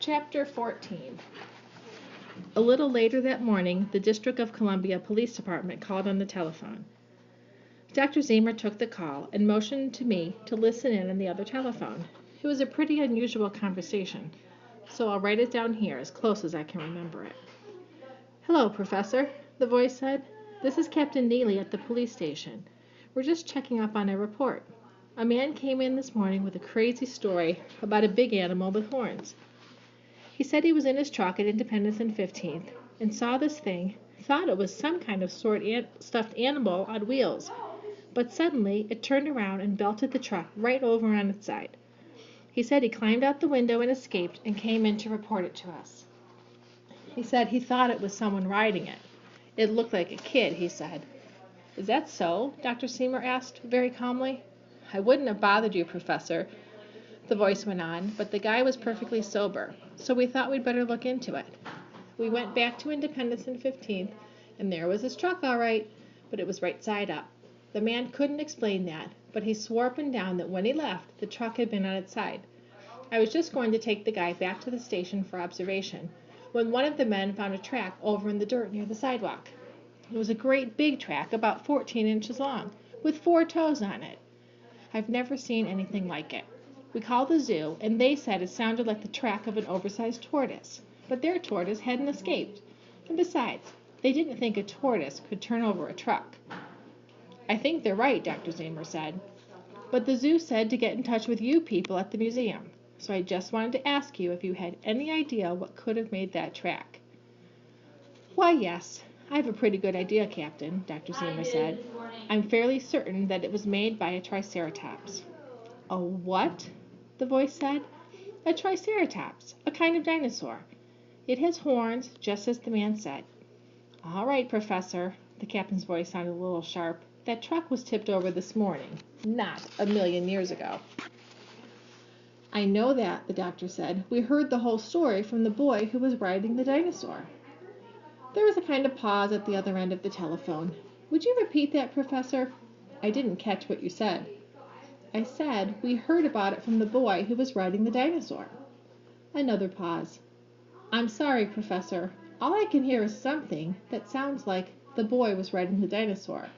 Chapter 14. A little later that morning, the District of Columbia Police Department called on the telephone. Dr. Zemer took the call and motioned to me to listen in on the other telephone. It was a pretty unusual conversation, so I'll write it down here as close as I can remember it. "Hello, Professor," the voice said. "This is Captain Neely at the police station. We're just checking up on a report. A man came in this morning with a crazy story about a big animal with horns. He said he was in his truck at Independence and 15th and saw this thing, thought it was some kind of stuffed animal on wheels, but suddenly it turned around and belted the truck right over on its side. He said he climbed out the window and escaped and came in to report it to us. He said he thought it was someone riding it. It looked like a kid," he said. "Is that so?" Dr. Zemer asked, very calmly. "I wouldn't have bothered you, Professor," the voice went on, "but the guy was perfectly sober, so we thought we'd better look into it. We went back to Independence and 15th, and there was his truck all right, but it was right side up. The man couldn't explain that, but he swore up and down that when he left, the truck had been on its side. I was just going to take the guy back to the station for observation, when one of the men found a track over in the dirt near the sidewalk. It was a great big track, about 14 inches long, with 4 toes on it. I've never seen anything like it. We called the zoo, and they said it sounded like the track of an oversized tortoise, but their tortoise hadn't escaped. And besides, they didn't think a tortoise could turn over a truck." "I think they're right," Dr. Zemer said. "But the zoo said to get in touch with you people at the museum, so I just wanted to ask you if you had any idea what could have made that track." "Why, yes, I have a pretty good idea, Captain," Dr. Zemer said. "I'm fairly certain that it was made by a triceratops." "A what?" the voice said. "A triceratops, a kind of dinosaur. It has horns, just as the man said." "All right, Professor," the captain's voice sounded a little sharp. "That truck was tipped over this morning, not 1,000,000 years ago." "I know that," the doctor said. "We heard the whole story from the boy who was riding the dinosaur." There was a kind of pause at the other end of the telephone. "Would you repeat that, Professor? I didn't catch what you said." "I said we heard about it from the boy who was riding the dinosaur." Another pause. "I'm sorry, Professor. All I can hear is something that sounds like the boy was riding the dinosaur.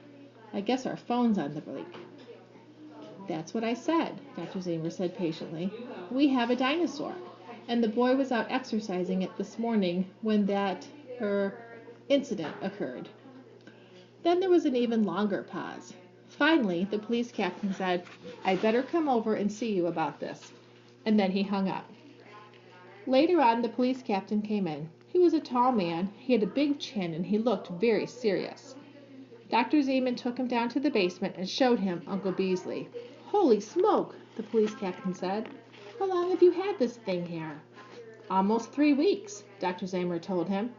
I guess our phone's on the break." "That's what I said," Dr. Zemer said patiently. "We have a dinosaur, and the boy was out exercising it this morning when that incident occurred." Then there was an even longer pause. Finally, the police captain said, "I'd better come over and see you about this." And then he hung up. Later on, the police captain came in. He was a tall man. He had a big chin, and he looked very serious. Dr. Zeman took him down to the basement and showed him Uncle Beasley. "Holy smoke," the police captain said. "How long have you had this thing here?" "Almost 3 weeks," Dr. Zemer told him.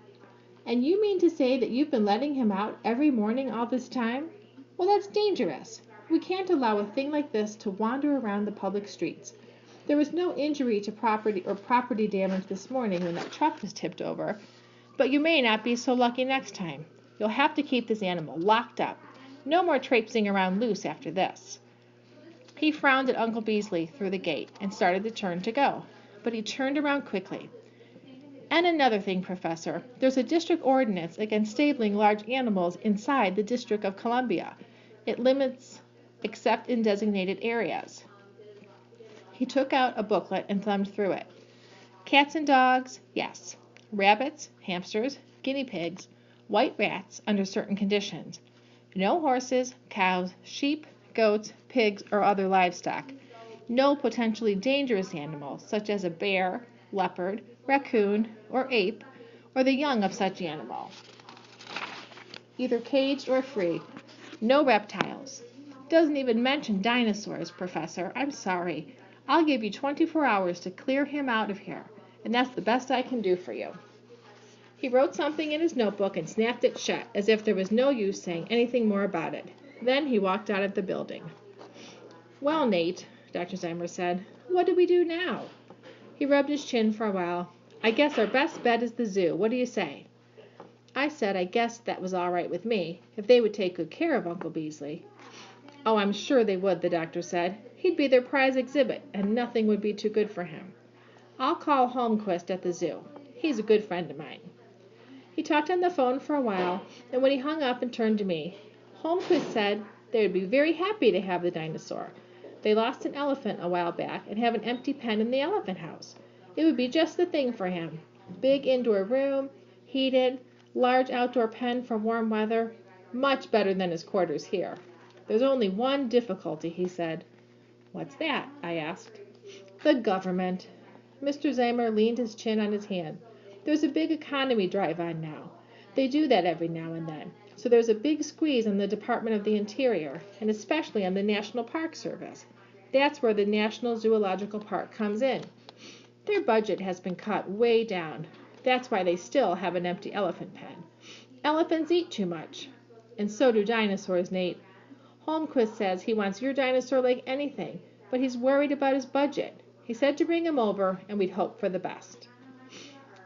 "And you mean to say that you've been letting him out every morning all this time? Well, that's dangerous. We can't allow a thing like this to wander around the public streets. There was no injury to property or property damage this morning when that truck was tipped over, but you may not be so lucky next time. You'll have to keep this animal locked up. No more traipsing around loose after this." He frowned at Uncle Beasley through the gate and started to turn to go, but he turned around quickly. "And another thing, Professor, there's a district ordinance against stabling large animals inside the District of Columbia. It limits except in designated areas." He took out a booklet and thumbed through it. "Cats and dogs, yes. Rabbits, hamsters, guinea pigs, white rats under certain conditions. No horses, cows, sheep, goats, pigs, or other livestock. No potentially dangerous animals, such as a bear, leopard, raccoon, or ape, or the young of such animal, either caged or free. No reptiles. Doesn't even mention dinosaurs, Professor. I'm sorry. I'll give you 24 hours to clear him out of here, and that's the best I can do for you." He wrote something in his notebook and snapped it shut, as if there was no use saying anything more about it. Then he walked out of the building. "Well, Nate," Dr. Zemer said, "what do we do now?" He rubbed his chin for a while. "I guess our best bet is the zoo. What do you say?" I said I guessed that was all right with me, if they would take good care of Uncle Beasley. "Oh, I'm sure they would," the doctor said. "He'd be their prize exhibit, and nothing would be too good for him." I'll call Holmquist at the zoo. He's a good friend of mine." He talked on the phone for a while, and when he hung up and turned to me, Holmquist said they would be very happy to have the dinosaur. They lost an elephant a while back and have an empty pen in the elephant house. It would be just the thing for him. Big indoor room, heated, large outdoor pen for warm weather. Much better than his quarters here. "There's only one difficulty," he said. "What's that?" I asked. "The government." Mr. Zamer leaned his chin on his hand. "There's a big economy drive on now. They do that every now and then. So there's a big squeeze on the Department of the Interior, and especially on the National Park Service. That's where the National Zoological Park comes in. Their budget has been cut way down. That's why they still have an empty elephant pen. Elephants eat too much. And so do dinosaurs, Nate. Holmquist says he wants your dinosaur like anything, but he's worried about his budget. He said to bring him over, and we'd hope for the best."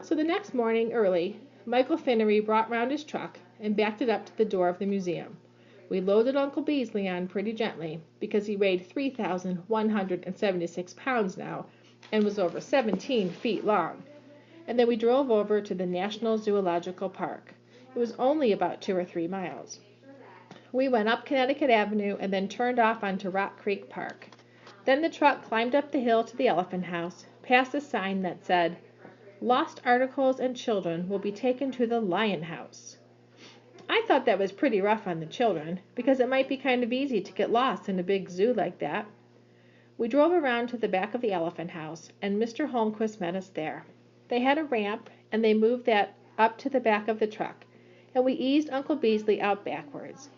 So the next morning, early, Michael Finnery brought round his truck and backed it up to the door of the museum. We loaded Uncle Beasley on pretty gently, because he weighed 3,176 pounds now, and was over 17 feet long. And then we drove over to the National Zoological Park. It was only about 2 or 3 miles. We went up Connecticut Avenue and then turned off onto Rock Creek Park. Then the truck climbed up the hill to the elephant house, past a sign that said, "Lost articles and children will be taken to the Lion House." I thought that was pretty rough on the children, because it might be kind of easy to get lost in a big zoo like that. We drove around to the back of the elephant house, and Mr. Holmquist met us there. They had a ramp, and they moved that up to the back of the truck, and we eased Uncle Beasley out backwards.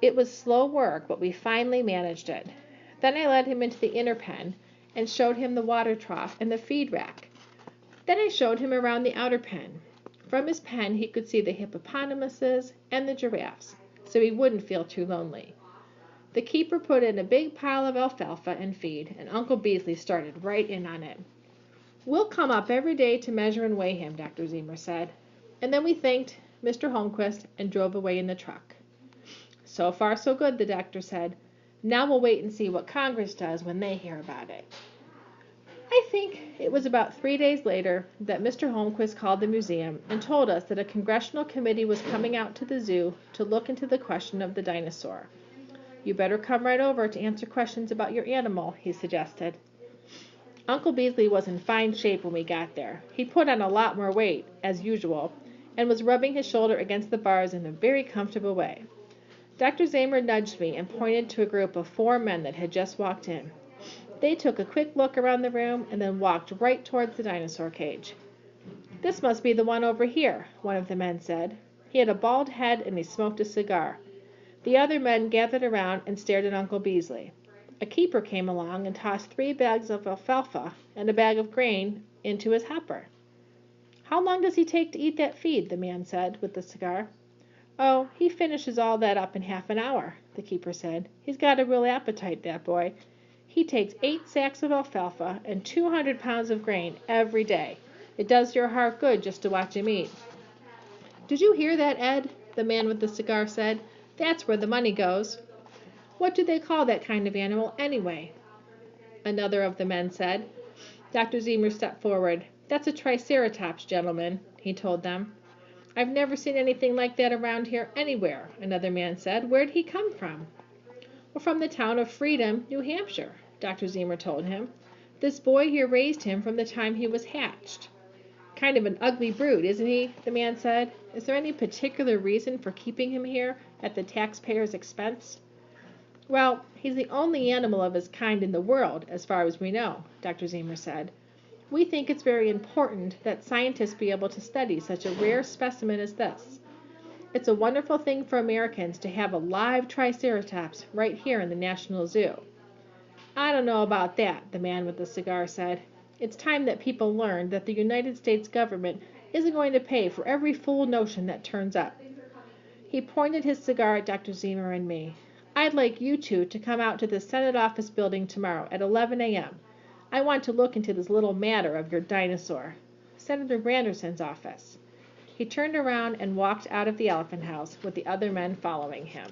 It was slow work, but we finally managed it. Then I led him into the inner pen and showed him the water trough and the feed rack. Then I showed him around the outer pen. From his pen he could see the hippopotamuses and the giraffes, so he wouldn't feel too lonely. The keeper put in a big pile of alfalfa and feed, and Uncle Beasley started right in on it. "We'll come up every day to measure and weigh him," Dr. Zemer said. And then we thanked Mr. Holmquist and drove away in the truck. "So far so good," the doctor said. "Now we'll wait and see what Congress does when they hear about it." I think it was about 3 days later that Mr. Holmquist called the museum and told us that a congressional committee was coming out to the zoo to look into the question of the dinosaur. "You better come right over to answer questions about your animal," he suggested. Uncle Beasley was in fine shape when we got there. He put on a lot more weight, as usual, and was rubbing his shoulder against the bars in a very comfortable way. Dr. Zamer nudged me and pointed to a group of 4 men that had just walked in. They took a quick look around the room and then walked right towards the dinosaur cage. "This must be the one over here," one of the men said. He had a bald head and he smoked a cigar. The other men gathered around and stared at Uncle Beasley. A keeper came along and tossed 3 bags of alfalfa and a bag of grain into his hopper. "How long does he take to eat that feed?" the man said, with the cigar. "Oh, he finishes all that up in half an hour," the keeper said. "He's got a real appetite, that boy. He takes 8 sacks of alfalfa and 200 pounds of grain every day. It does your heart good just to watch him eat." "Did you hear that, Ed?" the man with the cigar said. "That's where the money goes." "What do they call that kind of animal, anyway?" another of the men said. Dr. Zemer stepped forward. "That's a triceratops, gentlemen," he told them. "I've never seen anything like that around here anywhere," another man said. "Where'd he come from?" "Well, from the town of Freedom, New Hampshire," Dr. Zemer told him. "This boy here raised him from the time he was hatched." "Kind of an ugly brute, isn't he?" the man said. "Is there any particular reason for keeping him here at the taxpayer's expense?" "Well, he's the only animal of his kind in the world, as far as we know," Dr. Zemer said. "We think it's very important that scientists be able to study such a rare specimen as this. It's a wonderful thing for Americans to have a live triceratops right here in the National Zoo." "I don't know about that," the man with the cigar said. "It's time that people learned that the United States government isn't going to pay for every fool notion that turns up." He pointed his cigar at Dr. Zemer and me. "I'd like you two to come out to the Senate office building tomorrow at 11 a.m. I want to look into this little matter of your dinosaur. Senator Branderson's office." He turned around and walked out of the elephant house with the other men following him.